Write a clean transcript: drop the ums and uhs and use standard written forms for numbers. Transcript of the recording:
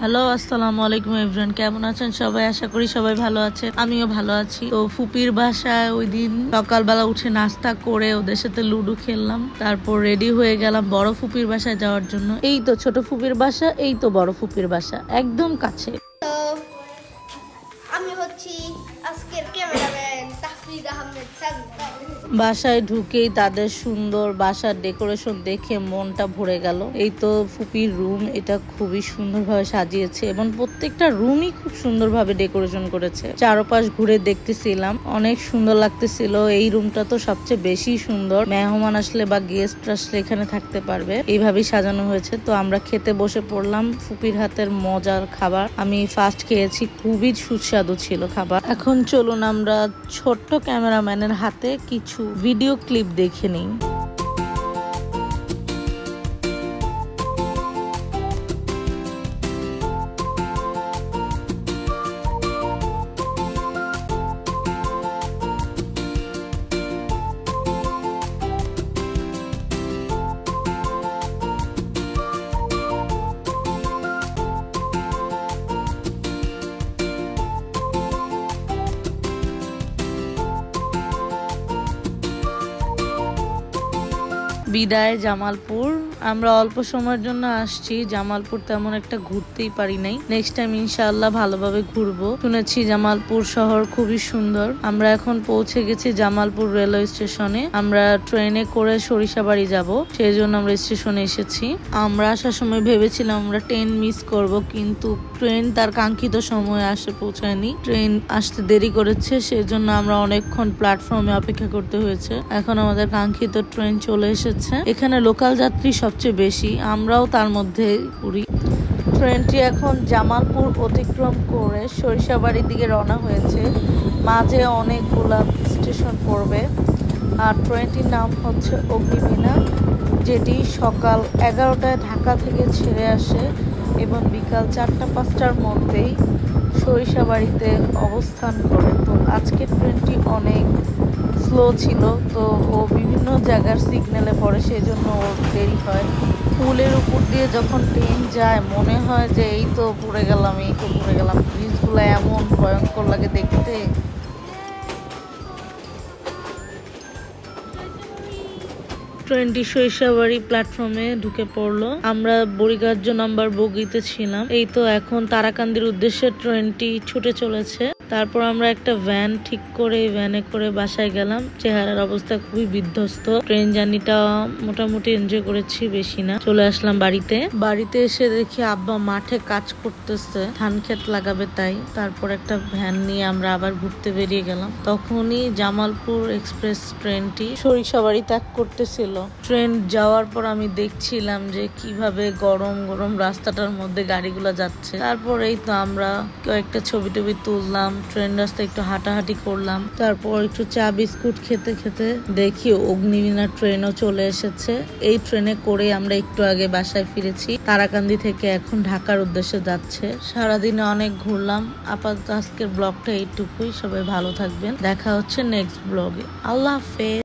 Hello, আসসালামু আলাইকুম everyone. কেমন আছেন সবাই? আশা করি সবাই ভালো আছে, আমিও ভালো আছি। তো ফুপির বাসায় ওই দিন সকালবেলা উঠে নাস্তা করে ওদের সাথে লুডো খেললাম, তারপর রেডি হয়ে গেলাম বড় ফুপির বাসায় যাওয়ার জন্য। এই তো ছোট ফুপির বাসা, এই তো বড় ফুপির বাসা, একদম কাছে। আমি হচ্ছি আজকের ক্যামেরাম্যান তাহফিজ আহমেদ সাগর। বাসায় ঢুকেই তাদের সুন্দর বাসার ডেকোরেশন দেখে মনটা ভরে গেল। এই তো ফুপির রুম, এটা খুবই সুন্দরভাবে সাজিয়েছে এবং প্রত্যেকটা রুমই খুব সুন্দরভাবে ডেকোরেশন করেছে। চারপাশ ঘুরে দেখতেছিলাম, অনেক সুন্দর লাগতেছিল। এই রুমটা তো সবচেয়ে বেশি সুন্দর, মেহমান আসলে বা গেস্ট আসলে এখানে থাকতে পারবে, এইভাবেই সাজানো হয়েছে। তো আমরা খেতে বসে পড়লাম। ফুপির হাতের মজার খাবার আমি ফার্স্ট খেয়েছি, খুবই সুস্বাদু ছিল খাবার। এখন চলুন আমরা ছোট্ট ক্যামেরাম্যানের হাতে কিছু ভিডিও ক্লিপ দেখে নিই। বিদায় জামালপুর। আমরা অল্প সময়ের জন্য আসছি, জামালপুর তেমন একটা ঘুরতেই পারি নাই। নেক্সট টাইম ইনশাআল্লাহ ভালোভাবে ঘুরবো। শুনেছি জামালপুর শহর খুবই সুন্দর। আমরা এখন পৌঁছে গেছি জামালপুর রেলওয়ে স্টেশনে। আমরা ট্রেনে করে সরিষাবাড়ি যাব, সেই জন্য আমরা স্টেশনে এসেছি। আমরা আসার সময় ভেবেছিলাম আমরা ট্রেন মিস করব, কিন্তু ট্রেন তার কাঙ্ক্ষিত সময়ে আসে পৌঁছায়নি। ট্রেন আসতে দেরি করেছে, সেই জন্য আমরা অনেকক্ষণ প্ল্যাটফর্মে অপেক্ষা করতে হয়েছে। এখন আমাদের কাঙ্ক্ষিত ট্রেন চলে এসেছে। এখানে লোকাল যাত্রী সবচেয়ে বেশি, আমরাও তার মধ্যে উড়ি। ট্রেনটি এখন জামালপুর অতিক্রম করে সরিষাবাড়ির দিকে রওনা হয়েছে। মাঝে অনেকগুলা স্টেশন পড়বে। আর ট্রেনটির নাম হচ্ছে অগ্নিবীণা, যেটি সকাল 11টায় ঢাকা থেকে ছেড়ে আসে এবং বিকাল 4টা-5টার মধ্যেই সরিষাবাড়িতে অবস্থান করে। তো আজকের ট্রেনটি অনেক স্লো ছিল, তো ও বিভিন্ন জায়গার সিগন্যালে পড়ে, সেই জন্য ওর দেরি হয়। পুলের উপর দিয়ে যখন ট্রেন যায় মনে হয় যে এই তো পড়ে গেলাম, এই তো পড়ে গেলাম। ব্রিজগুলো এমন ভয়ঙ্কর লাগে দেখতে। ট্রেনটি সরিষাবাড়ি প্ল্যাটফর্মে ঢুকে পড়লো। আমরা বড়িগার্য নাম্বার বগিতে ছিলাম। এই তো এখন তারাকান্দির উদ্দেশ্যে ট্রেনটি ছুটে চলেছে। তারপর আমরা একটা ভ্যান ঠিক করে ভ্যানে করে বাসায় গেলাম। চেহারার অবস্থা খুবই বিধ্বস্ত। ট্রেন জার্নিটা মোটামুটি এনজয় করেছি, বেশি না। চলে আসলাম বাড়িতে এসে দেখি আব্বা মাঠে কাজ করতেছে, ধান ক্ষেত লাগাবে তাই। তারপর একটা ভ্যান নিয়ে আমরা আবার ঘুরতে বেরিয়ে গেলাম। তখনই জামালপুর এক্সপ্রেস ট্রেনটি সরিষাবাড়ি ত্যাগ করতেছিল। ট্রেন যাওয়ার পর আমি দেখছিলাম যে কিভাবে গরম গরম রাস্তাটার মধ্যে গাড়িগুলো যাচ্ছে। তারপর এই তো আমরা কয়েকটা ছবি টবি তুললাম, ট্রেন রাস্তায় একটু হাঁটাহাঁটি করলাম। তারপর একটু চা বিস্কুট খেতে খেতে দেখি অগ্নিবীণা ট্রেনও চলে এসেছে। এই ট্রেনে করে আমরা একটু আগে বাসায় ফিরেছি। তারাকান্দি থেকে এখন ঢাকার উদ্দেশ্যে যাচ্ছে। সারাদিনে অনেক ঘুরলাম। আপাতত আজকের ব্লগটা এইটুকুই। সবাই ভালো থাকবেন, দেখা হচ্ছে নেক্সট ব্লগে। আল্লাহ হাফেজ।